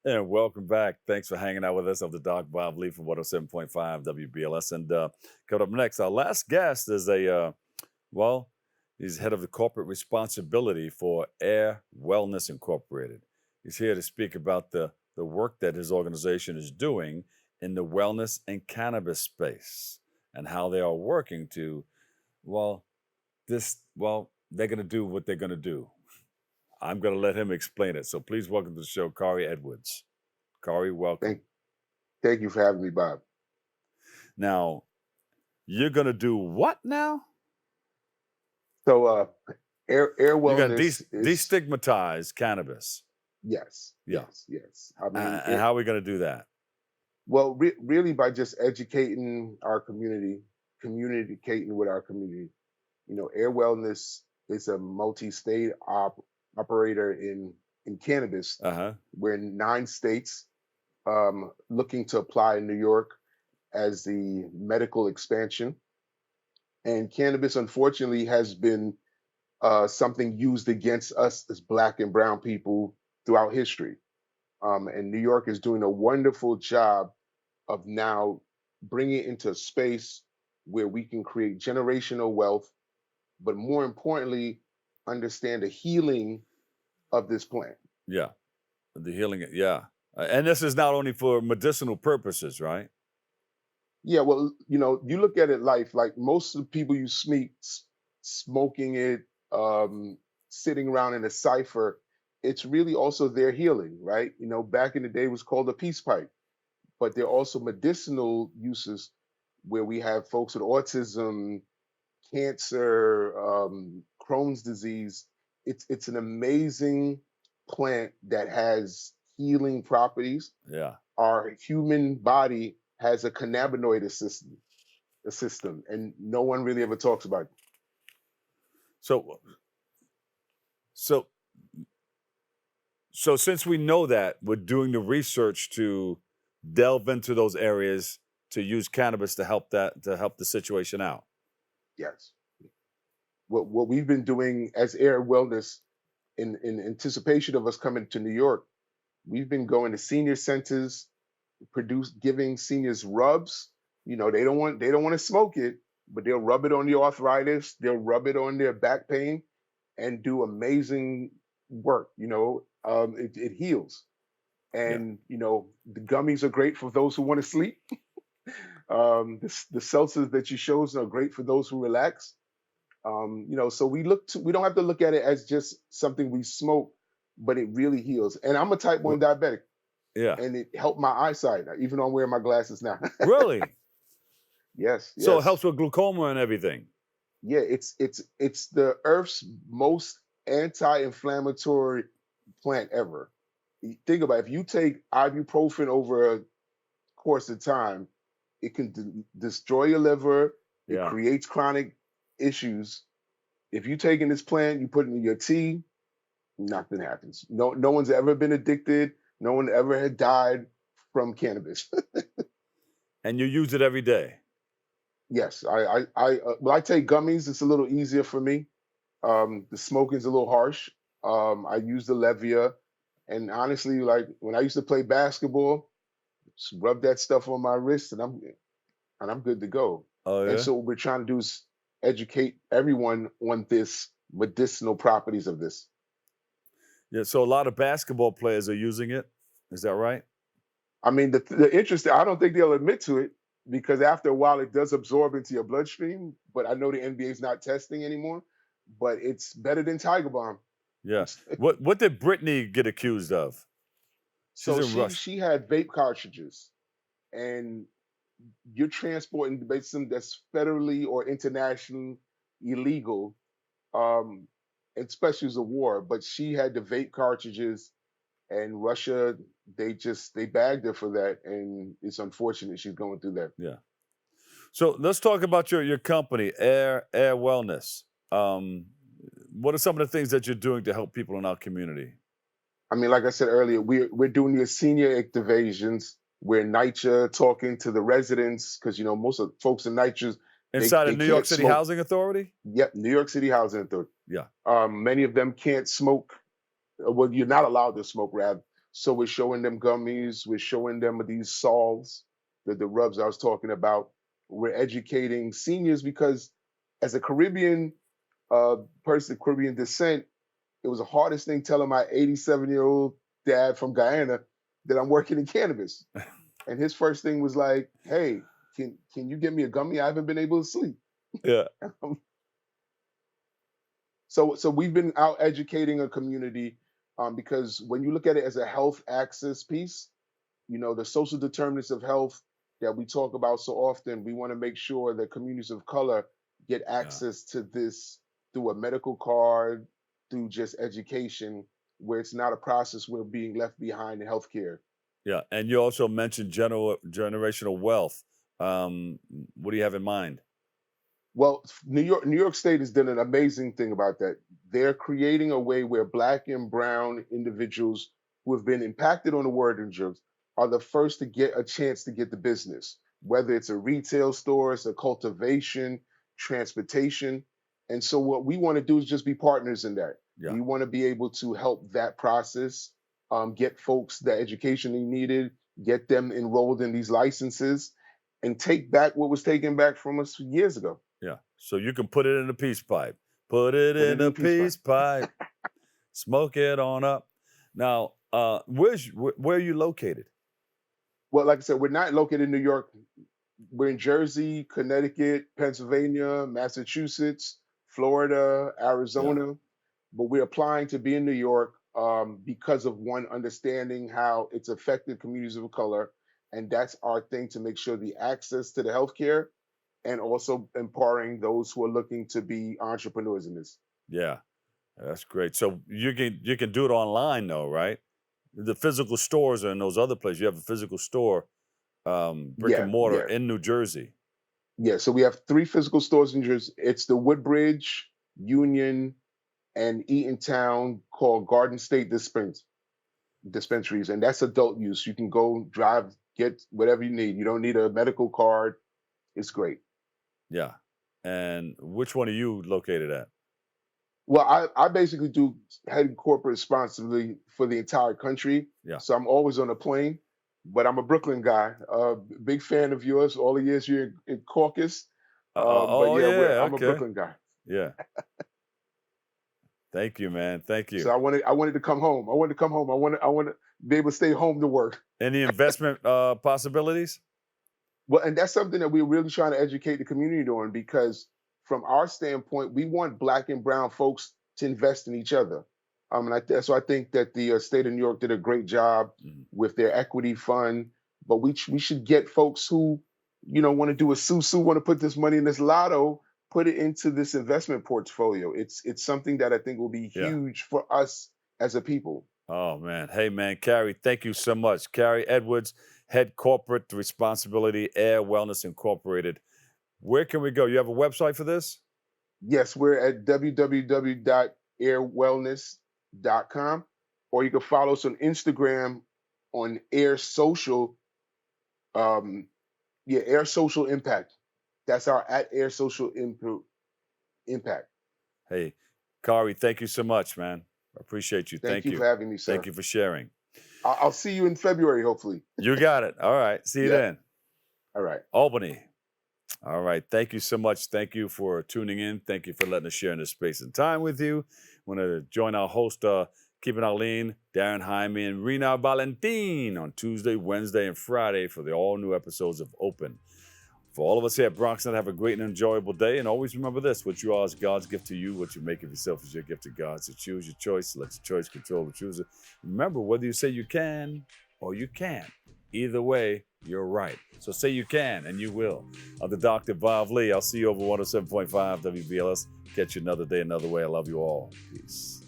And welcome back. Thanks for hanging out with us. I'm the Doc Bob Lee from 107.5 WBLS. And coming up next, our last guest is well, he's head of the corporate responsibility for Air Wellness Incorporated. He's here to speak about the work that his organization is doing in the wellness and cannabis space and how they are working to, well, they're going to do what they're going to do. I'm going to let him explain it. So please welcome to the show, Khari Edwards. Khari, welcome. Thank, thank you for having me, Bob. Now, you're going to do what now? So, air You're going to wellness is destigmatize cannabis. yes, Yeah. yes. I mean, And how are we going to do that? well, really by just educating our community, communicating with our community. Air Wellness is a multi-state operator in cannabis. Uh-huh. We're in 9 states, looking to apply in New York as the medical expansion. And cannabis, unfortunately, has been something used against us as Black and Brown people throughout history. And New York is doing a wonderful job of now bringing it into a space where we can create generational wealth, but more importantly, understand the healing of this plant. Yeah. The healing. Yeah. And this is not only for medicinal purposes, right? Yeah, well, you look at it like most of the people you meet smoking it, sitting around in a cipher, it's really also their healing, right? Back in the day it was called a peace pipe, but there are also medicinal uses where we have folks with autism, cancer, Crohn's disease. It's an amazing plant that has healing properties. Yeah. Our human body has a cannabinoid system, and no one really ever talks about it. So so so since we know that, we're doing the research to delve into those areas to use cannabis to help the situation out. Yes. What we've been doing as Air Wellness in anticipation of us coming to New York, we've been going to senior centers, giving seniors rubs. They don't want to smoke it, but they'll rub it on the arthritis, they'll rub it on their back pain, and do amazing work. It heals. Yeah. And the gummies are great for those who want to sleep. The seltzers that you chose are great for those who relax. So we don't have to look at it as just something we smoke, but it really heals. And I'm a type 1 Wh- diabetic, Yeah. and it helped my eyesight, even though I'm wearing my glasses now. Really? Yes, So it yes. helps with glaucoma and everything. Yeah, it's the Earth's most anti-inflammatory plant ever. Think about it, if you take ibuprofen over a course of time, it can destroy your liver. It Yeah. creates chronic issues. If you taking this plant, you put it in your tea, nothing happens. No one's ever been addicted. No one ever had died from cannabis. And you use it every day. Yes, I take gummies. It's a little easier for me. The smoking's a little harsh. I use the Levia, and honestly, like when I used to play basketball, just rub that stuff on my wrist, and I'm good to go. Oh And yeah. so what we're trying to do is educate everyone on this medicinal properties of this. Yeah. So a lot of basketball players are using it. Is that right? I mean, the interest, I don't think they'll admit to it because after a while it does absorb into your bloodstream. But I know the NBA is not testing anymore, but it's better than Tiger Balm. Yeah. What did Brittany get accused of? She's So in she Russia. she had vape cartridges, and you're transporting basically that's federally or internationally illegal, um, especially as a war. But she had the vape cartridges, and Russia they bagged her for that, and it's unfortunate she's going through that. Yeah. So let's talk about your company, Air Wellness. Um, what are some of the things that you're doing to help people in our community? I mean, like I said earlier, we're doing the senior activations. We're NYCHA talking to the residents because most of the folks in NYCHA Inside of they New York can't City smoke. Housing Authority? Yep, New York City Housing Authority. Yeah. Many of them can't smoke. Well, you're not allowed to smoke, rather. So we're showing them gummies, we're showing them these solves, the rubs I was talking about. We're educating seniors because as a Caribbean person, Caribbean descent, it was the hardest thing telling my 87-year-old dad from Guyana that I'm working in cannabis. And his first thing was like, "Hey, can you get me a gummy? I haven't been able to sleep." Yeah. So we've been out educating a community because when you look at it as a health access piece, the social determinants of health that we talk about so often, we want to make sure that communities of color get Yeah. access to this through a medical card, through just education, where it's not a process where being left behind in healthcare. Yeah. And you also mentioned generational wealth. What do you have in mind? Well, New York State has done an amazing thing about that. They're creating a way where Black and Brown individuals who have been impacted on the war on drugs are the first to get a chance to get the business, whether it's a retail store, it's a cultivation, transportation. And so, what we want to do is just be partners in that. Yeah. We want to be able to help that process, get folks the education they needed, get them enrolled in these licenses, and take back what was taken back from us years ago. Yeah. So you can put it in a peace pipe. Put it Put it in in a the peace pipe. peace pipe. Smoke it on up. Now, where are you located? Well, like I said, we're not located in New York. We're in Jersey, Connecticut, Pennsylvania, Massachusetts, Florida, Yeah. Arizona, but we're applying to be in New York because of one understanding how it's affected communities of color, and that's our thing to make sure the access to the healthcare and also empowering those who are looking to be entrepreneurs in this. Yeah. That's great. So you can do it online though, right? The physical stores are in those other places. You have a physical store, brick and Yeah, mortar yeah, in New Jersey. yeah. So we have three physical stores in Jersey. It's the Woodbridge, Union, and Eatontown called Garden State dispensaries, and that's adult use. You can go drive, get whatever you need. You don't need a medical card. It's great. Yeah. And which one are you located at? Well, I basically do head corporate responsibility for the entire country, Yeah. so I'm always on a plane. But I'm a Brooklyn guy. Big fan of yours. All the years you're in caucus. But Oh yeah, yeah. I'm a Okay. Brooklyn guy. Yeah. Thank you, man. Thank So you. I wanted to come home. I wanted to come home. I want to be able to stay home to work. Any investment possibilities? Well, and that's something that we're really trying to educate the community on because, from our standpoint, we want Black and Brown folks to invest in each other. So I think that the state of New York did a great job Mhm. with their equity fund. But we should get folks who, want to do a sue, want to put this money in this lotto, put it into this investment portfolio. It's something that I think will be Yeah. huge for us as a people. Oh man. Hey man, Khari, thank you so much. Khari Edwards, head corporate responsibility, Air Wellness Incorporated. Where can we go? You have a website for this? Yes, we're at www.airwellness.com, or you can follow us on Instagram on Air Social. Um, yeah, Air Social Impact. That's our at Air Social Impact. Hey, Khari, thank you so much, man. I appreciate you. Thank Thank you for you. having me, Thank sir. you for sharing. I'll see you in February, hopefully. You got it. All right. See you Yeah. then. All right. Albany. All right. Thank you so much. Thank you for tuning in. Thank you for letting us share in this space and time with you. Want to join our host, Keeping Arlene, Darren Jaime, and Rena Valentin on Tuesday, Wednesday, and Friday for the all new episodes of Open. For all of us here at BronxNet, have a great and enjoyable day. And always remember this: what you are is God's gift to you. What you make of yourself is your gift to God. So choose your choice. Let your choice control the chooser. Remember, whether you say you can or you can't, either way, you're right. So say you can, and you will. I'm the Dr. Bob Lee. I'll see you over 107.5 WBLS. Catch you another day, another way. I love you all. Peace.